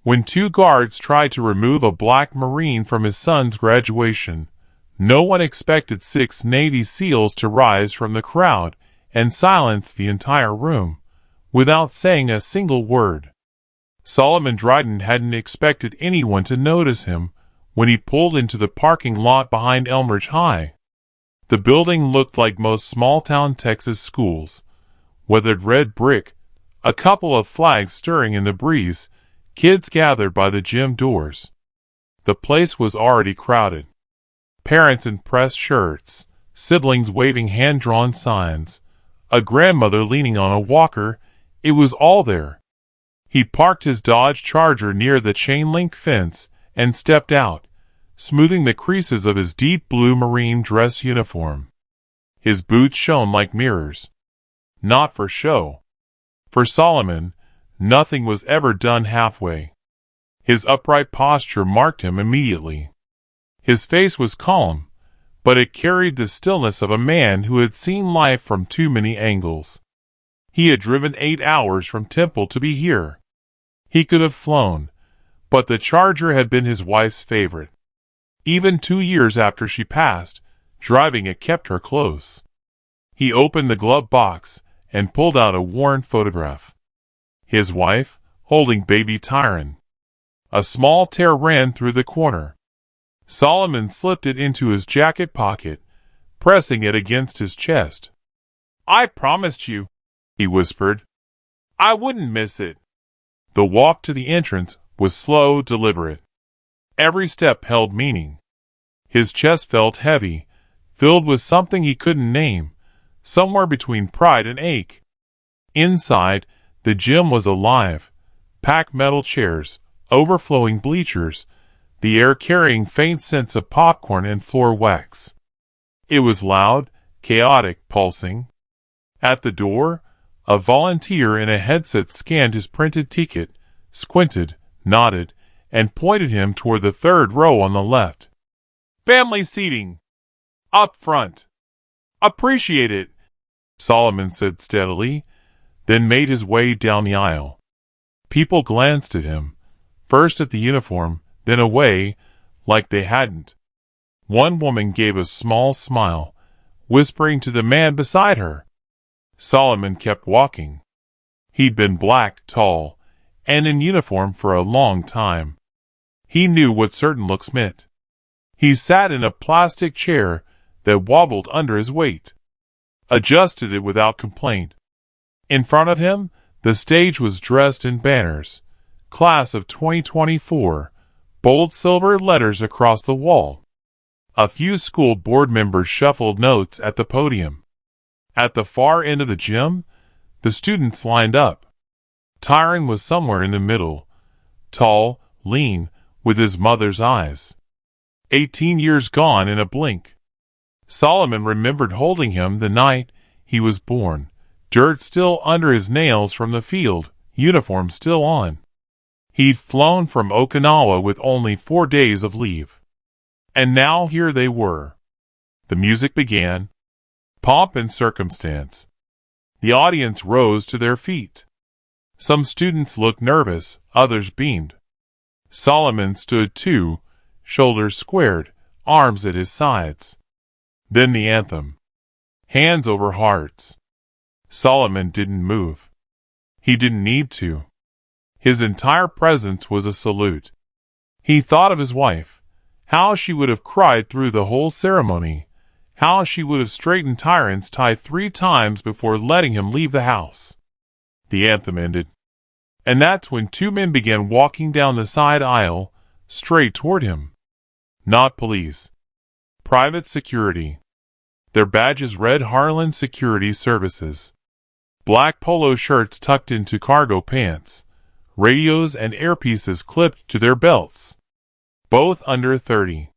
When two guards tried to remove a black Marine from his son's graduation, no one expected 6 Navy SEALs to rise from the crowd and silence the entire room, without saying a single word. Solomon Dryden hadn't expected anyone to notice him when he pulled into the parking lot behind Elmridge High. The building looked like most small-town Texas schools. Weathered red brick, a couple of flags stirring in the breeze, kids gathered by the gym doors. The place was already crowded. Parents in pressed shirts, siblings waving hand-drawn signs, a grandmother leaning on a walker, it was all there. He parked his Dodge Charger near the chain-link fence and stepped out, smoothing the creases of his deep blue Marine dress uniform. His boots shone like mirrors. Not for show. For Solomon, nothing was ever done halfway. His upright posture marked him immediately. His face was calm, but it carried the stillness of a man who had seen life from too many angles. He had driven 8 hours from Temple to be here. He could have flown, but the Charger had been his wife's favorite. Even 2 years after she passed, driving it kept her close. He opened the glove box and pulled out a worn photograph. His wife, holding baby Tyron. A small tear ran through the corner. Solomon slipped it into his jacket pocket, pressing it against his chest. "I promised you," he whispered. "I wouldn't miss it." The walk to the entrance was slow, deliberate. Every step held meaning. His chest felt heavy, filled with something he couldn't name, somewhere between pride and ache. Inside, the gym was alive. Packed metal chairs, overflowing bleachers, the air carrying faint scents of popcorn and floor wax. It was loud, chaotic, pulsing. At the door, a volunteer in a headset scanned his printed ticket, squinted, nodded, and pointed him toward the 3rd row on the left. "Family seating. Up front." "Appreciate it," Solomon said steadily, then made his way down the aisle. People glanced at him, first at the uniform, then away, like they hadn't. One woman gave a small smile, whispering to the man beside her. Solomon kept walking. He'd been black, tall, and in uniform for a long time. He knew what certain looks meant. He sat in a plastic chair that wobbled under his weight, adjusted it without complaint. In front of him, the stage was dressed in banners. Class of 2024, bold silver letters across the wall. A few school board members shuffled notes at the podium. At the far end of the gym, the students lined up. Tyron was somewhere in the middle, tall, lean, with his mother's eyes. 18 years gone in a blink. Solomon remembered holding him the night he was born, dirt still under his nails from the field, uniform still on. He'd flown from Okinawa with only 4 days of leave. And now here they were. The music began. Pomp and circumstance. The audience rose to their feet. Some students looked nervous, others beamed. Solomon stood too, shoulders squared, arms at his sides. Then the anthem. Hands over hearts. Solomon didn't move. He didn't need to. His entire presence was a salute. He thought of his wife, how she would have cried through the whole ceremony, how she would have straightened Tyron's tie 3 times before letting him leave the house. The anthem ended. And that's when 2 men began walking down the side aisle, straight toward him. Not police. Private security. Their badges read Harlan Security Services. Black polo shirts tucked into cargo pants. Radios and earpieces clipped to their belts. Both under 30.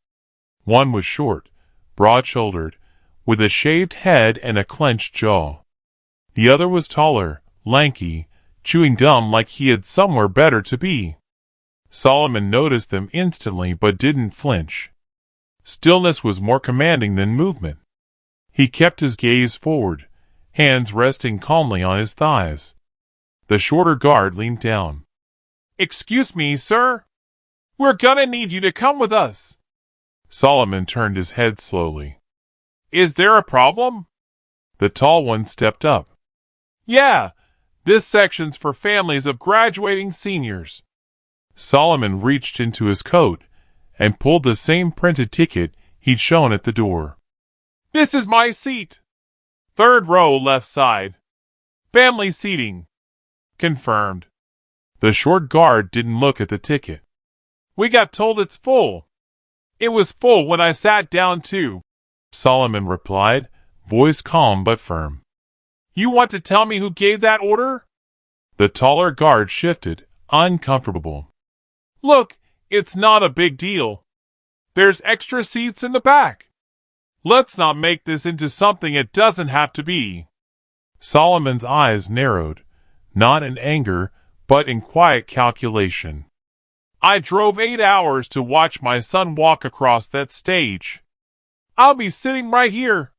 One was short, broad-shouldered, with a shaved head and a clenched jaw. The other was taller, lanky, chewing gum like he had somewhere better to be. Solomon noticed them instantly but didn't flinch. Stillness was more commanding than movement. He kept his gaze forward, hands resting calmly on his thighs. The shorter guard leaned down. Excuse me, sir. We're gonna need you to come with us. Solomon turned his head slowly. Is there a problem? The tall one stepped up. Yeah, this section's for families of graduating seniors. Solomon reached into his coat and pulled the same printed ticket he'd shown at the door. This is my seat. 3rd row, left side. Family seating. Confirmed. The short guard didn't look at the ticket. We got told it's full. It was full when I sat down too, Solomon replied, voice calm but firm. You want to tell me who gave that order? The taller guard shifted, uncomfortable. Look, it's not a big deal. There's extra seats in the back. Let's not make this into something it doesn't have to be. Solomon's eyes narrowed, not in anger, but in quiet calculation. I drove 8 hours to watch my son walk across that stage. I'll be sitting right here.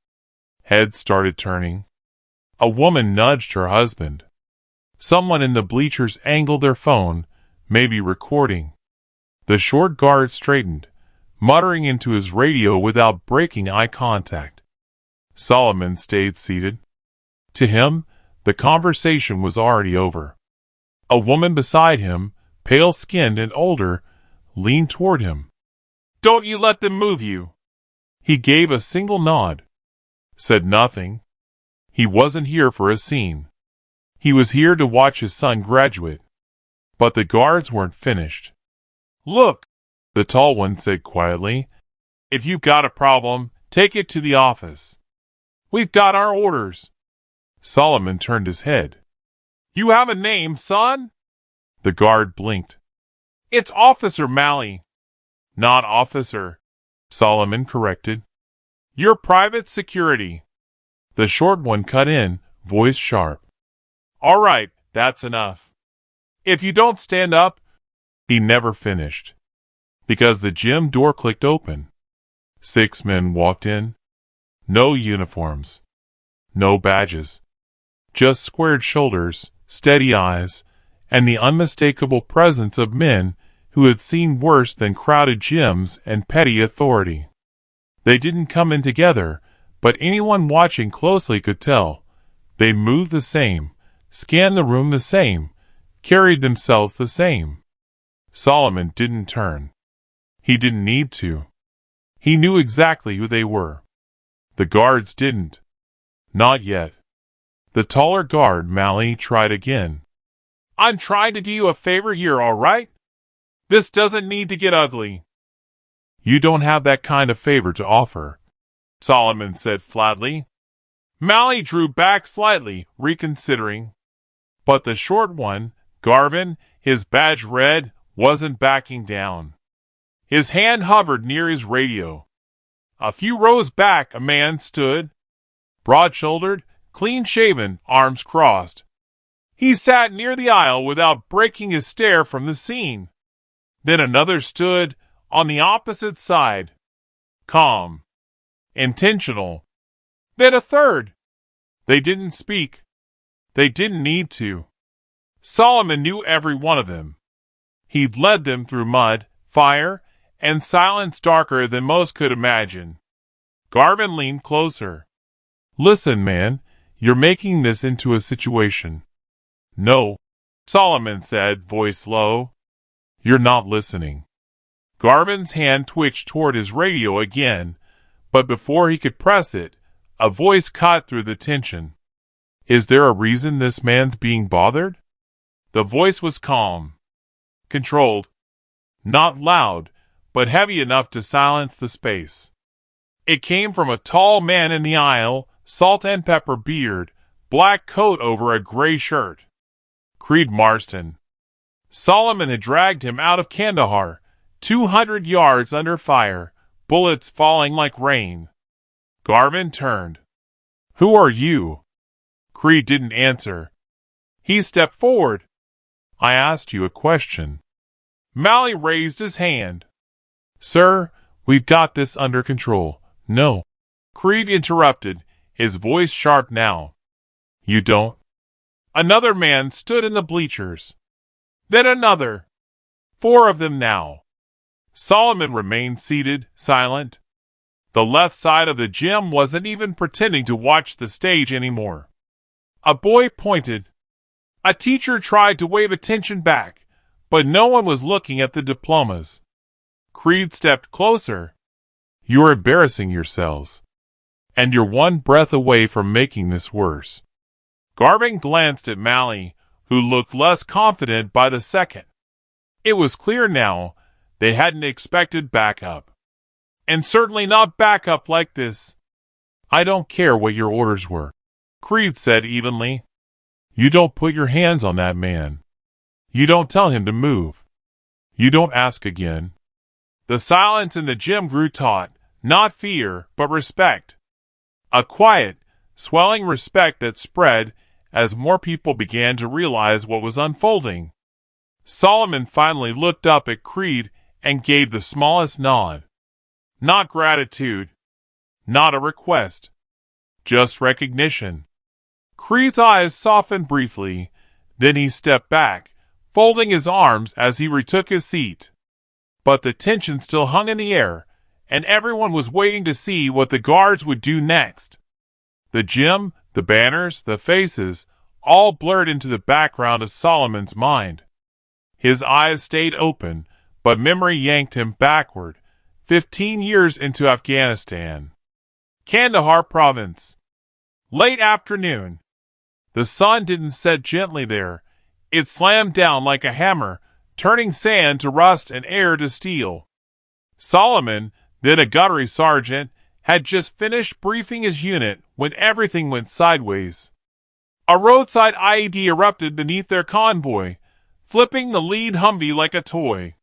Heads started turning. A woman nudged her husband. Someone in the bleachers angled their phone, maybe recording. The short guard straightened, muttering into his radio without breaking eye contact. Solomon stayed seated. To him, the conversation was already over. A woman beside him, pale-skinned and older, leaned toward him. Don't you let them move you. He gave a single nod. Said nothing. He wasn't here for a scene. He was here to watch his son graduate. But the guards weren't finished. Look, the tall one said quietly. If you've got a problem, take it to the office. We've got our orders. Solomon turned his head. You have a name, son? The guard blinked. It's Officer Malley. Not officer, Solomon corrected. You're private security. The short one cut in, voice sharp. All right, that's enough. If you don't stand up, he never finished. Because the gym door clicked open. 6 men walked in. No uniforms. No badges. Just squared shoulders, steady eyes, and the unmistakable presence of men who had seen worse than crowded gyms and petty authority. They didn't come in together, but anyone watching closely could tell. They moved the same, scanned the room the same, carried themselves the same. Solomon didn't turn. He didn't need to. He knew exactly who they were. The guards didn't. Not yet. The taller guard, Malley, tried again. I'm trying to do you a favor here, all right? This doesn't need to get ugly. You don't have that kind of favor to offer, Solomon said flatly. Malley drew back slightly, reconsidering. But the short one, Garvin, his badge red, wasn't backing down. His hand hovered near his radio. A few rows back a man stood, broad-shouldered, clean-shaven, arms crossed. He sat near the aisle without breaking his stare from the scene. Then another stood on the opposite side, calm, intentional. Then a third. They didn't speak. They didn't need to. Solomon knew every one of them. He'd led them through mud, fire, and silence darker than most could imagine. Garvin leaned closer. Listen, man, you're making this into a situation. No, Solomon said, voice low. You're not listening. Garvin's hand twitched toward his radio again, but before he could press it, a voice cut through the tension. Is there a reason this man's being bothered? The voice was calm, controlled, not loud, but heavy enough to silence the space. It came from a tall man in the aisle, salt and pepper beard, black coat over a gray shirt. Creed Marston. Solomon had dragged him out of Kandahar, 200 yards under fire, bullets falling like rain. Garvin turned. Who are you? Creed didn't answer. He stepped forward. I asked you a question. Malley raised his hand. Sir, we've got this under control. No. Creed interrupted, his voice sharp now. You don't? Another man stood in the bleachers. Then another. 4 of them now. Solomon remained seated, silent. The left side of the gym wasn't even pretending to watch the stage anymore. A boy pointed. A teacher tried to wave attention back, but no one was looking at the diplomas. Creed stepped closer. "You're embarrassing yourselves. And you're one breath away from making this worse." Garvin glanced at Mally, who looked less confident by the second. It was clear now they hadn't expected backup. And certainly not backup like this. "I don't care what your orders were," Creed said evenly. "You don't put your hands on that man. You don't tell him to move. You don't ask again." The silence in the gym grew taut, not fear, but respect. A quiet, swelling respect that spread as more people began to realize what was unfolding. Solomon finally looked up at Creed and gave the smallest nod. Not gratitude. Not a request. Just recognition. Creed's eyes softened briefly, then he stepped back, folding his arms as he retook his seat. But the tension still hung in the air, and everyone was waiting to see what the guards would do next. The gym, the banners, the faces, all blurred into the background of Solomon's mind. His eyes stayed open, but memory yanked him backward, 15 years into Afghanistan. Kandahar province. Late afternoon. The sun didn't set gently there. It slammed down like a hammer, turning sand to rust and air to steel. Solomon, then a gunnery sergeant, had just finished briefing his unit when everything went sideways. A roadside IED erupted beneath their convoy, flipping the lead Humvee like a toy.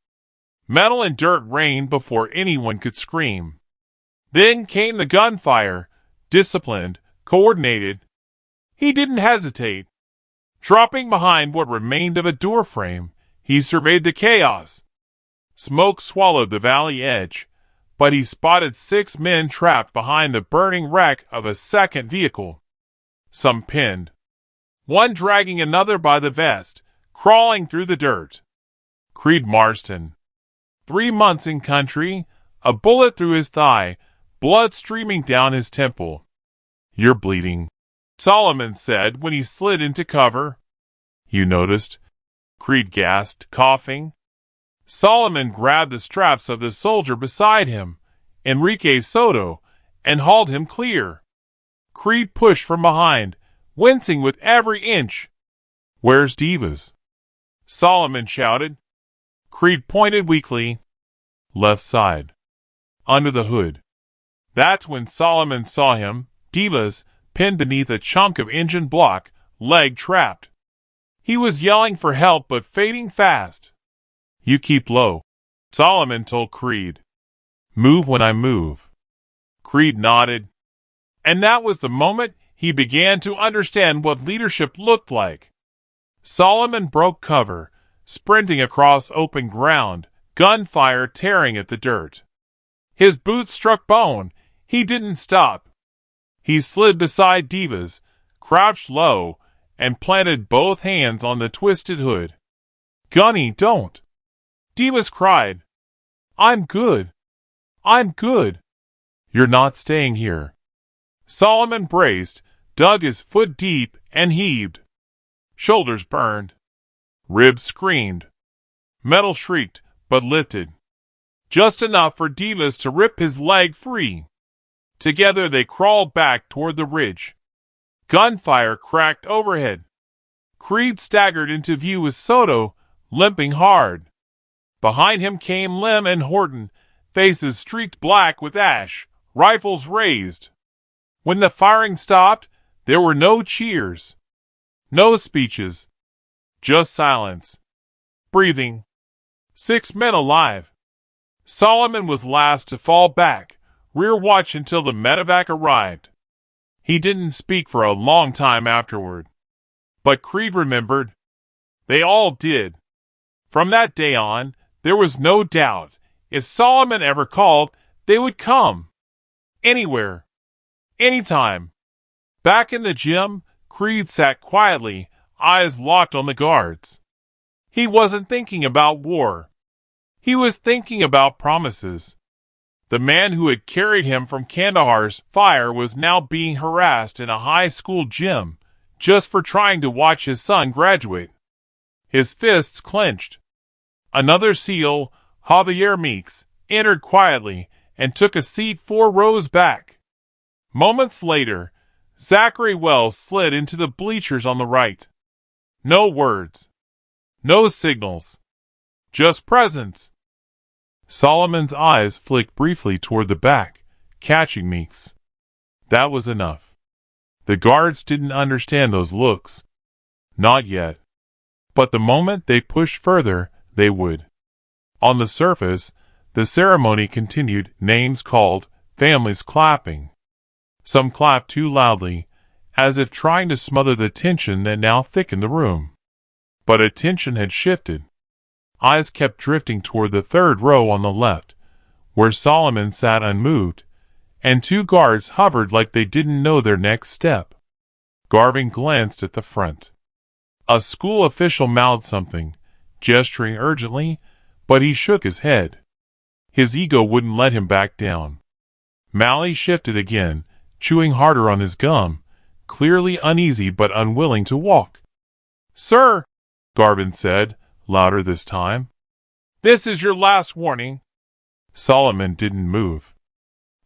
Metal and dirt rained before anyone could scream. Then came the gunfire, disciplined, coordinated. He didn't hesitate. Dropping behind what remained of a doorframe, he surveyed the chaos. Smoke swallowed the valley edge, but he spotted 6 men trapped behind the burning wreck of a second vehicle. Some pinned. One dragging another by the vest, crawling through the dirt. Creed Marston. 3 months in country, a bullet through his thigh, blood streaming down his temple. "You're bleeding," Solomon said when he slid into cover. "You noticed?" Creed gasped, coughing. Solomon grabbed the straps of the soldier beside him, Enrique Soto, and hauled him clear. Creed pushed from behind, wincing with every inch. "Where's Divas?" Solomon shouted. Creed pointed weakly. "Left side. Under the hood." That's when Solomon saw him, Divas, pinned beneath a chunk of engine block, leg trapped. He was yelling for help but fading fast. "You keep low," Solomon told Creed. "Move when I move." Creed nodded. And that was the moment he began to understand what leadership looked like. Solomon broke cover, sprinting across open ground, gunfire tearing at the dirt. His boots struck bone. He didn't stop. He slid beside Divas, crouched low, and planted both hands on the twisted hood. "Gunny, don't!" Divas cried. "I'm good. I'm good." "You're not staying here." Solomon braced, dug his foot deep, and heaved. Shoulders burned. Ribs screamed. Metal shrieked, but lifted. Just enough for Divas to rip his leg free. Together they crawled back toward the ridge. Gunfire cracked overhead. Creed staggered into view with Soto, limping hard. Behind him came Lim and Horton, faces streaked black with ash, rifles raised. When the firing stopped, there were no cheers. No speeches. Just silence. Breathing. 6 men alive. Solomon was last to fall back, rear watch until the medevac arrived. He didn't speak for a long time afterward. But Creed remembered. They all did. From that day on, there was no doubt. If Solomon ever called, they would come. Anywhere. Anytime. Back in the gym, Creed sat quietly, eyes locked on the guards. He wasn't thinking about war. He was thinking about promises. The man who had carried him from Kandahar's fire was now being harassed in a high school gym just for trying to watch his son graduate. His fists clenched. Another SEAL, Javier Meeks, entered quietly and took a seat 4 rows back. Moments later, Zachary Wells slid into the bleachers on the right. No words. No signals. Just presence. Solomon's eyes flicked briefly toward the back, catching Meeks. That was enough. The guards didn't understand those looks. Not yet. But the moment they pushed further, they would. On the surface, the ceremony continued, names called, families clapping. Some clapped too loudly, as if trying to smother the tension that now thickened the room. But attention had shifted. Eyes kept drifting toward the 3rd row on the left, where Solomon sat unmoved, and 2 guards hovered like they didn't know their next step. Garvin glanced at the front. A school official mouthed something, gesturing urgently, but he shook his head. His ego wouldn't let him back down. Mally shifted again, chewing harder on his gum, clearly uneasy but unwilling to walk. "Sir," Garvin said, louder this time. "This is your last warning." Solomon didn't move.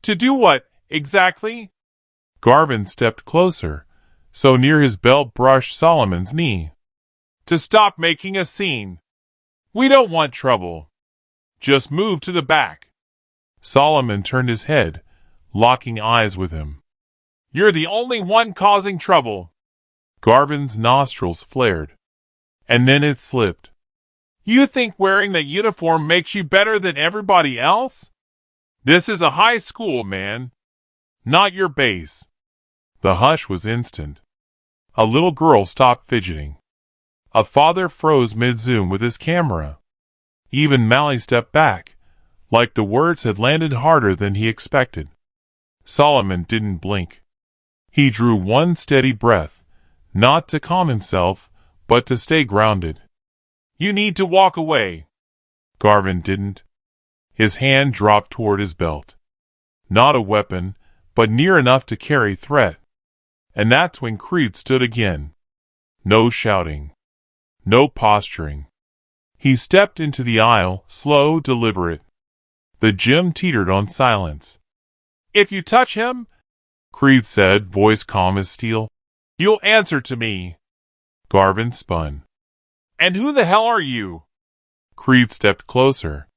"To do what, exactly?" Garvin stepped closer, so near his belt brushed Solomon's knee. "To stop making a scene. We don't want trouble. Just move to the back." Solomon turned his head, locking eyes with him. "You're the only one causing trouble." Garvin's nostrils flared. And then it slipped. "You think wearing that uniform makes you better than everybody else? This is a high school, man. Not your base." The hush was instant. A little girl stopped fidgeting. A father froze mid-zoom with his camera. Even Mally stepped back, like the words had landed harder than he expected. Solomon didn't blink. He drew one steady breath, not to calm himself, but to stay grounded. "You need to walk away." Garvin didn't. His hand dropped toward his belt. Not a weapon, but near enough to carry threat. And that's when Creed stood again. No shouting. No posturing. He stepped into the aisle, slow, deliberate. The gym teetered on silence. "If you touch him," Creed said, voice calm as steel, "you'll answer to me." Garvin spun. "And who the hell are you?" Creed stepped closer.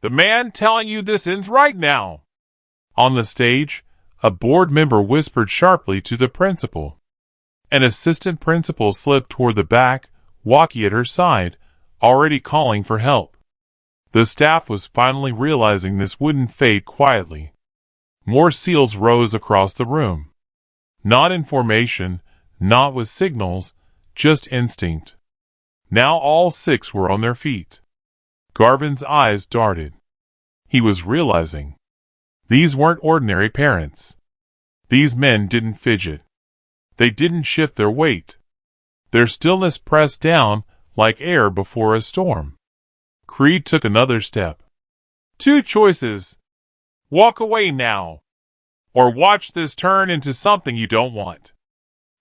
"The man telling you this ends right now." On the stage, a board member whispered sharply to the principal. An assistant principal slipped toward the back, walkie at her side, already calling for help. The staff was finally realizing this wouldn't fade quietly. More SEALs rose across the room. Not in formation, not with signals, just instinct. Now all 6 were on their feet. Garvin's eyes darted. He was realizing. These weren't ordinary parents. These men didn't fidget. They didn't shift their weight. Their stillness pressed down like air before a storm. Creed took another step. "2 choices. Walk away now. Or watch this turn into something you don't want."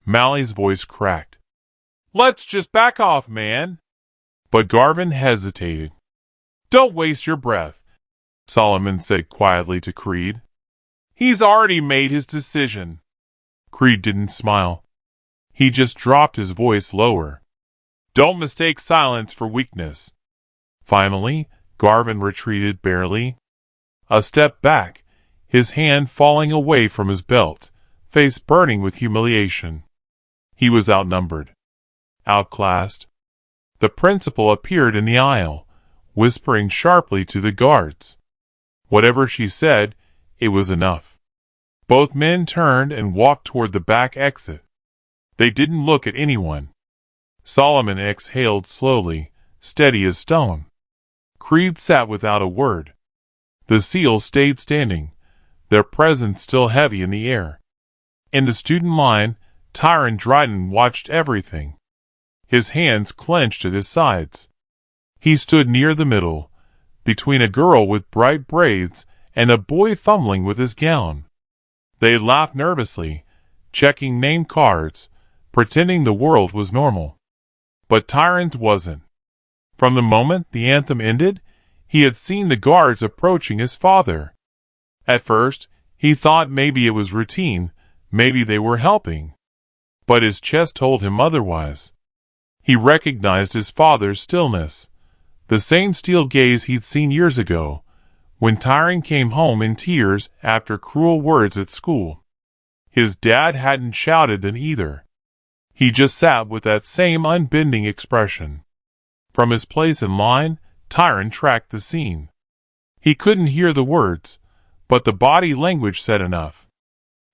Mally's voice cracked. "Let's just back off, man." But Garvin hesitated. "Don't waste your breath," Solomon said quietly to Creed. "He's already made his decision." Creed didn't smile. He just dropped his voice lower. "Don't mistake silence for weakness." Finally, Garvin retreated barely. A step back, his hand falling away from his belt, face burning with humiliation. He was outnumbered. Outclassed. The principal appeared in the aisle, whispering sharply to the guards. Whatever she said, it was enough. Both men turned and walked toward the back exit. They didn't look at anyone. Solomon exhaled slowly, steady as stone. Creed sat without a word. The SEALs stayed standing, their presence still heavy in the air. In the student line, Tyron Dryden watched everything. His hands clenched at his sides. He stood near the middle, between a girl with bright braids and a boy fumbling with his gown. They laughed nervously, checking name cards, pretending the world was normal. But Tyrant wasn't. From the moment the anthem ended, he had seen the guards approaching his father. At first, he thought maybe it was routine, maybe they were helping. But his chest told him otherwise. He recognized his father's stillness, the same steel gaze he'd seen years ago, when Tyrant came home in tears after cruel words at school. His dad hadn't shouted then either. He just sat with that same unbending expression. From his place in line, Tyrant tracked the scene. He couldn't hear the words, but the body language said enough.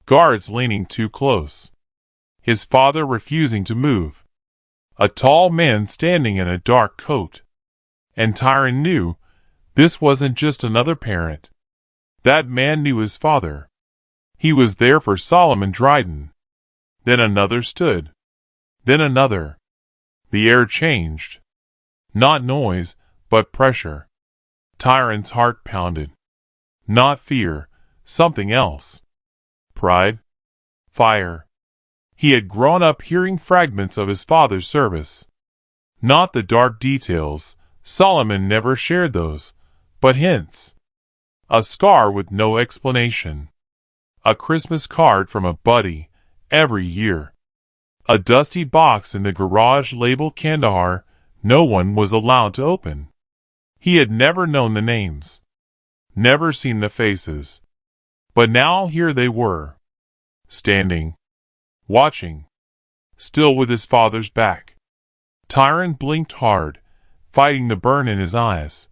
Guards leaning too close. His father refusing to move. A tall man standing in a dark coat. And Tyrant knew this wasn't just another parent. That man knew his father. He was there for Solomon Dryden. Then another stood. Then another. The air changed. Not noise, but pressure. Tyrant's heart pounded. Not fear, something else. Pride. Fire. He had grown up hearing fragments of his father's service. Not the dark details, Solomon never shared those, but hints. A scar with no explanation. A Christmas card from a buddy, every year. A dusty box in the garage labeled Kandahar no one was allowed to open. He had never known the names. Never seen the faces. But now here they were. Standing. Watching. Still with his father's back. Tyrant blinked hard, fighting the burn in his eyes.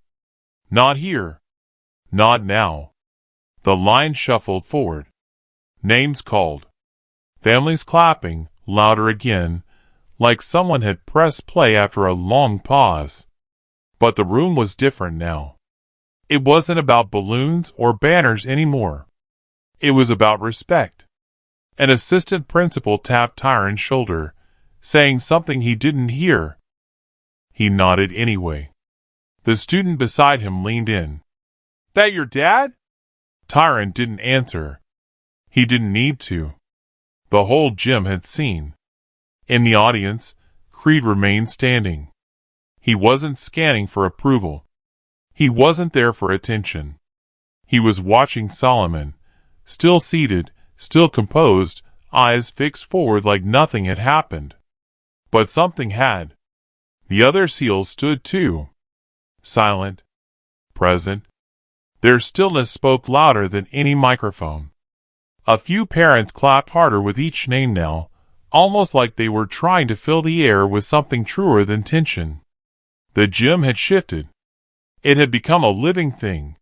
Not here. Not now. The line shuffled forward. Names called. Families clapping, louder again, like someone had pressed play after a long pause. But the room was different now. It wasn't about balloons or banners anymore. It was about respect. An assistant principal tapped Tyrant's shoulder, saying something he didn't hear. He nodded anyway. The student beside him leaned in. "That your dad?" Tyrant didn't answer. He didn't need to. The whole gym had seen. In the audience, Creed remained standing. He wasn't scanning for approval. He wasn't there for attention. He was watching Solomon, still seated, still composed, eyes fixed forward like nothing had happened. But something had. The other SEALs stood too. Silent. Present. Their stillness spoke louder than any microphone. A few parents clapped harder with each name now, almost like they were trying to fill the air with something truer than tension. The gym had shifted. It had become a living thing.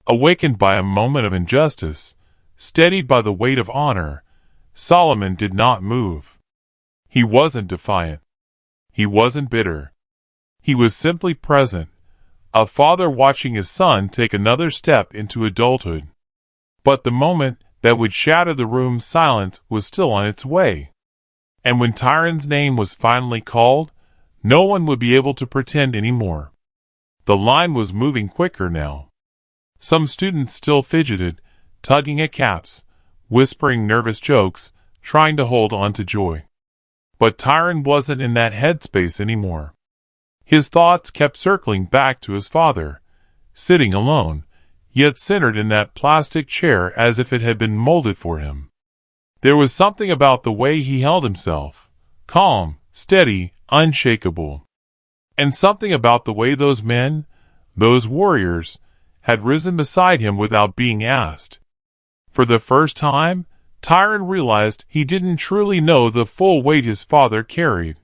Awakened by a moment of injustice, steadied by the weight of honor, Solomon did not move. He wasn't defiant. He wasn't bitter. He was simply present, a father watching his son take another step into adulthood. But the moment that would shatter the room's silence was still on its way. And when Tyrant's name was finally called, no one would be able to pretend anymore. The line was moving quicker now. Some students still fidgeted, tugging at caps, whispering nervous jokes, trying to hold on to joy. But Tyrant wasn't in that headspace anymore. His thoughts kept circling back to his father, sitting alone, yet centered in that plastic chair as if it had been molded for him. There was something about the way he held himself, calm, steady, unshakable. And something about the way those men, those warriors, had risen beside him without being asked. For the first time, Tyrant realized he didn't truly know the full weight his father carried.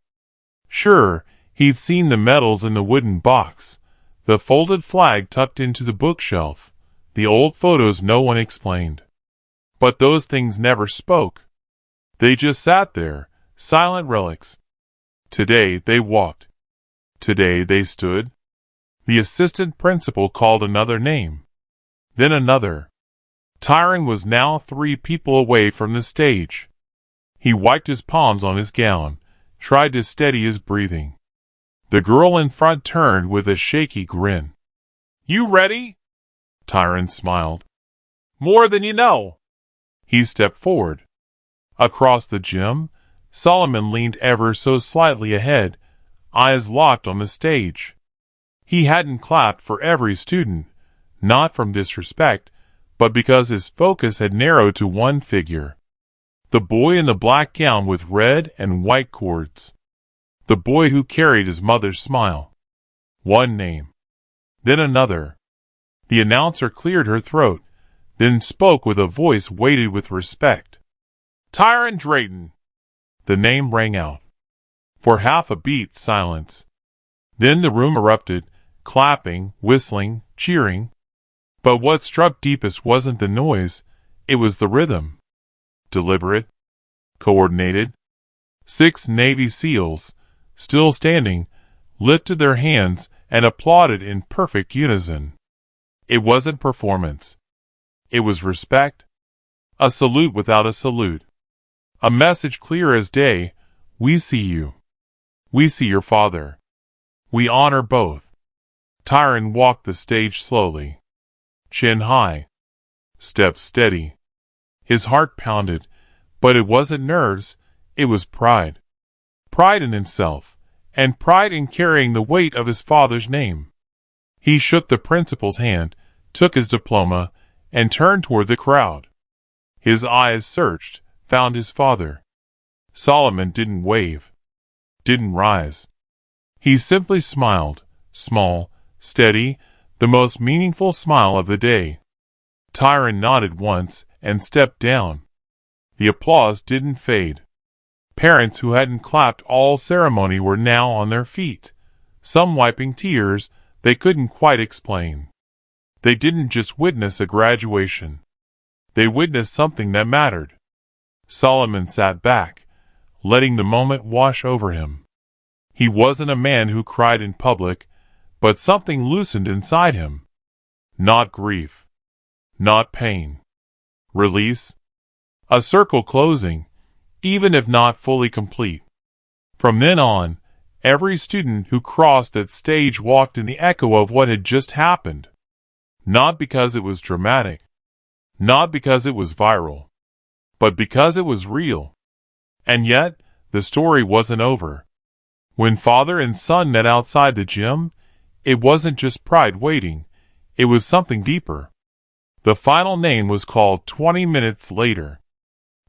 Sure, he'd seen the medals in the wooden box, the folded flag tucked into the bookshelf, the old photos no one explained. But those things never spoke. They just sat there, silent relics. Today they walked. Today they stood. The assistant principal called another name. Then another. Tyrant was now 3 people away from the stage. He wiped his palms on his gown, tried to steady his breathing. The girl in front turned with a shaky grin. You ready? Tyron smiled. More than you know. He stepped forward. Across the gym, Solomon leaned ever so slightly ahead, eyes locked on the stage. He hadn't clapped for every student, not from disrespect, but because his focus had narrowed to one figure. The boy in the black gown with red and white cords. The boy who carried his mother's smile. One name. Then another. The announcer cleared her throat, then spoke with a voice weighted with respect. Tyron Drayton. The name rang out. For half a beat, silence. Then the room erupted, clapping, whistling, cheering. But what struck deepest wasn't the noise, it was the rhythm. Deliberate, coordinated. 6 Navy SEALs, still standing, lifted their hands and applauded in perfect unison. It wasn't performance. It was respect. A salute without a salute. A message clear as day. We see you. We see your father. We honor both. Tyron walked the stage slowly. Chin high. Step steady. His heart pounded, but it wasn't nerves, it was pride. Pride in himself, and pride in carrying the weight of his father's name. He shook the principal's hand, took his diploma, and turned toward the crowd. His eyes searched, found his father. Solomon didn't wave, didn't rise. He simply smiled, small, steady, the most meaningful smile of the day. Tyron nodded once and stepped down. The applause didn't fade. Parents who hadn't clapped all ceremony were now on their feet, some wiping tears they couldn't quite explain. They didn't just witness a graduation. They witnessed something that mattered. Solomon sat back, letting the moment wash over him. He wasn't a man who cried in public, but something loosened inside him. Not grief. Not pain. Release. A circle closing, even if not fully complete. From then on, every student who crossed that stage walked in the echo of what had just happened. Not because it was dramatic, not because it was viral, but because it was real. And yet, the story wasn't over. When father and son met outside the gym, it wasn't just pride waiting, it was something deeper. The final name was called 20 minutes later.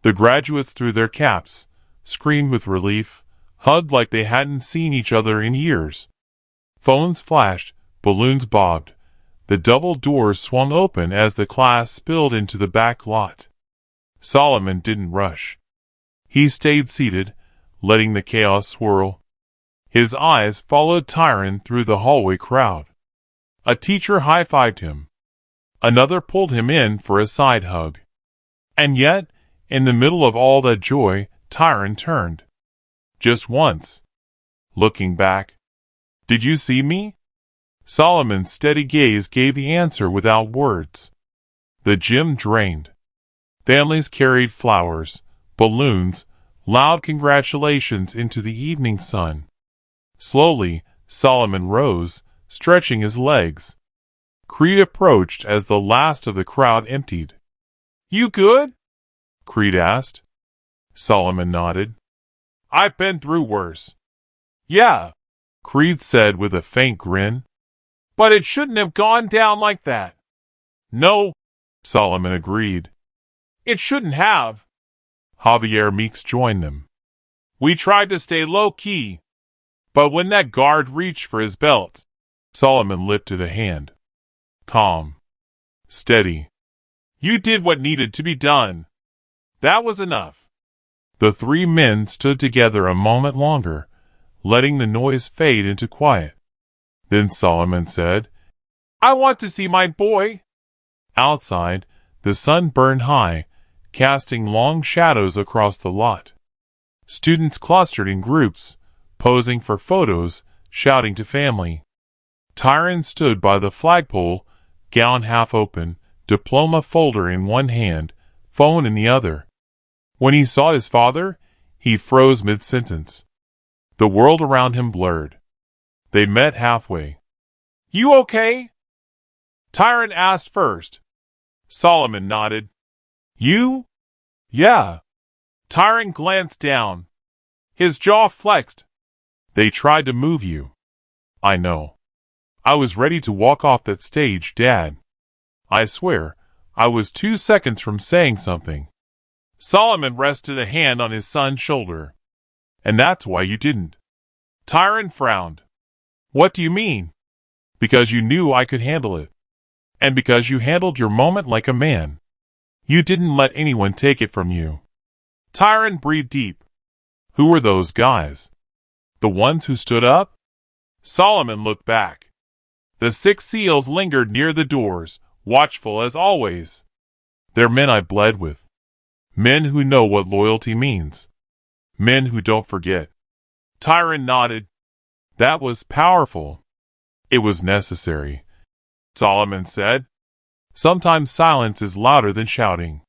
The graduates threw their caps, screamed with relief, hugged like they hadn't seen each other in years. Phones flashed, balloons bobbed. The double doors swung open as the class spilled into the back lot. Solomon didn't rush. He stayed seated, letting the chaos swirl. His eyes followed Tyron through the hallway crowd. A teacher high-fived him. Another pulled him in for a side hug. And yet, in the middle of all that joy, Tyron turned. Just once. Looking back. Did you see me? Solomon's steady gaze gave the answer without words. The gym drained. Families carried flowers, balloons, loud congratulations into the evening sun. Slowly, Solomon rose, stretching his legs. Creed approached as the last of the crowd emptied. You good? Creed asked. Solomon nodded. I've been through worse. Yeah, Creed said with a faint grin. But it shouldn't have gone down like that. No, Solomon agreed. It shouldn't have. Javier Meeks joined them. We tried to stay low-key, but when that guard reached for his belt, Solomon lifted a hand. Calm. Steady. You did what needed to be done. That was enough. The 3 men stood together a moment longer, letting the noise fade into quiet. Then Solomon said, I want to see my boy. Outside, the sun burned high, casting long shadows across the lot. Students clustered in groups, posing for photos, shouting to family. Tyron stood by the flagpole, gown half open, diploma folder in one hand, phone in the other. When he saw his father, he froze mid-sentence. The world around him blurred. They met halfway. You okay? Tyron asked first. Solomon nodded. You? Yeah. Tyron glanced down. His jaw flexed. They tried to move you. I know. I was ready to walk off that stage, Dad. I swear, I was 2 seconds from saying something. Solomon rested a hand on his son's shoulder. And that's why you didn't. Tyron frowned. What do you mean? Because you knew I could handle it. And because you handled your moment like a man. You didn't let anyone take it from you. Tyron breathed deep. Who were those guys? The ones who stood up? Solomon looked back. The 6 seals lingered near the doors, watchful as always. They're men I bled with. Men who know what loyalty means. Men who don't forget. Tyron nodded. That was powerful. It was necessary. Solomon said. Sometimes silence is louder than shouting.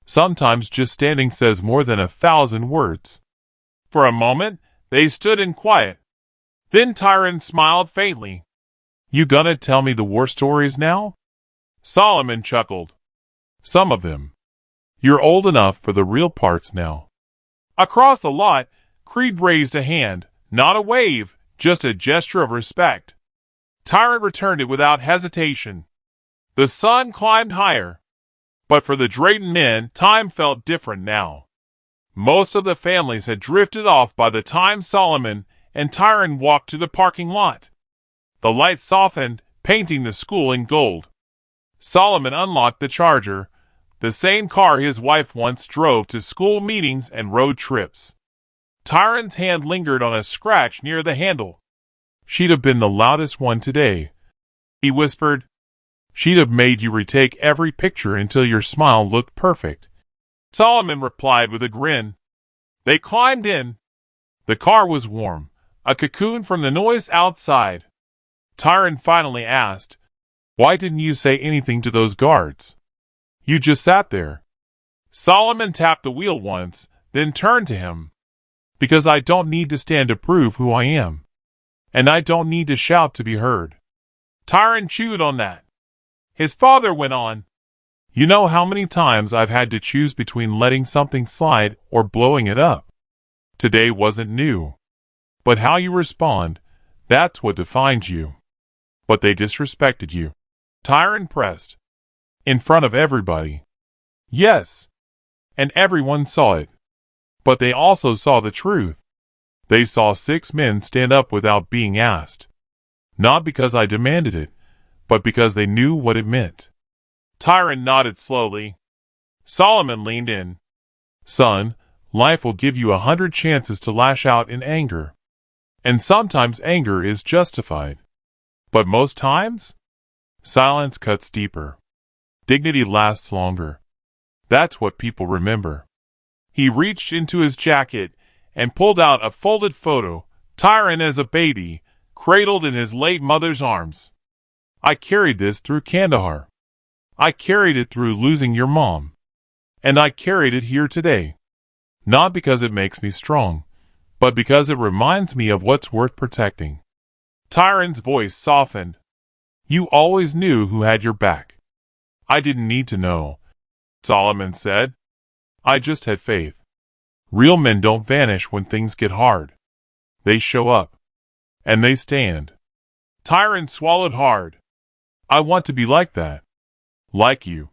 Sometimes just standing says more than 1,000 words. For a moment, they stood in quiet. Then Tyron smiled faintly. You gonna tell me the war stories now? Solomon chuckled. Some of them. You're old enough for the real parts now. Across the lot, Creed raised a hand, not a wave, just a gesture of respect. Tyron returned it without hesitation. The sun climbed higher. But for the Drayton men, time felt different now. Most of the families had drifted off by the time Solomon and Tyron walked to the parking lot. The light softened, painting the school in gold. Solomon unlocked the Charger, the same car his wife once drove to school meetings and road trips. Tyron's hand lingered on a scratch near the handle. She'd have been the loudest one today, he whispered. She'd have made you retake every picture until your smile looked perfect. Solomon replied with a grin. They climbed in. The car was warm, a cocoon from the noise outside. Tyron finally asked, Why didn't you say anything to those guards? You just sat there. Solomon tapped the wheel once, then turned to him. Because I don't need to stand to prove who I am. And I don't need to shout to be heard. Tyron chewed on that. His father went on. You know how many times I've had to choose between letting something slide or blowing it up. Today wasn't new. But how you respond, that's what defines you. But they disrespected you. Tyron pressed. In front of everybody. Yes. And everyone saw it. But they also saw the truth. They saw 6 men stand up without being asked. Not because I demanded it, but because they knew what it meant. Tyron nodded slowly. Solomon leaned in. Son, life will give you 100 chances to lash out in anger. And sometimes anger is justified. But most times, silence cuts deeper. Dignity lasts longer. That's what people remember. He reached into his jacket and pulled out a folded photo, Tyron as a baby, cradled in his late mother's arms. I carried this through Kandahar. I carried it through losing your mom. And I carried it here today. Not because it makes me strong, but because it reminds me of what's worth protecting. Tyron's voice softened. You always knew who had your back. I didn't need to know, Solomon said. I just had faith. Real men don't vanish when things get hard. They show up. And they stand. Tyron swallowed hard. I want to be like that. Like you.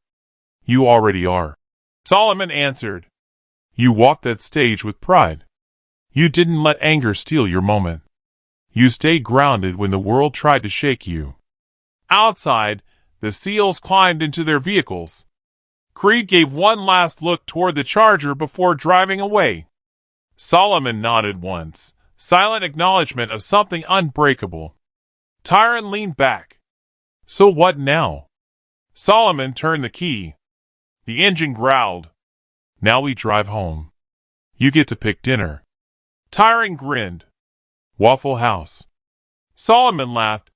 You already are. Solomon answered. You walked that stage with pride. You didn't let anger steal your moment. You stayed grounded when the world tried to shake you. Outside, the seals climbed into their vehicles. Creed gave one last look toward the Charger before driving away. Solomon nodded once, silent acknowledgement of something unbreakable. Tyron leaned back. So what now? Solomon turned the key. The engine growled. Now we drive home. You get to pick dinner. Tyron grinned. Waffle House. Solomon laughed.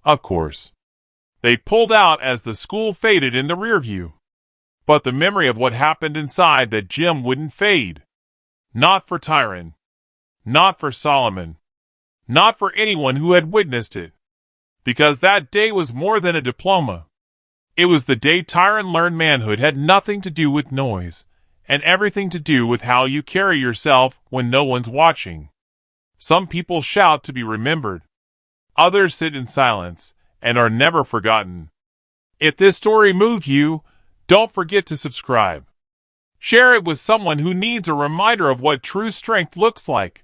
Of course. They pulled out as the school faded in the rearview. But the memory of what happened inside that gym wouldn't fade. Not for Tyron. Not for Solomon. Not for anyone who had witnessed it. Because that day was more than a diploma. It was the day Tyron learned manhood had nothing to do with noise, and everything to do with how you carry yourself when no one's watching. Some people shout to be remembered. Others sit in silence and are never forgotten. If this story moved you, don't forget to subscribe. Share it with someone who needs a reminder of what true strength looks like.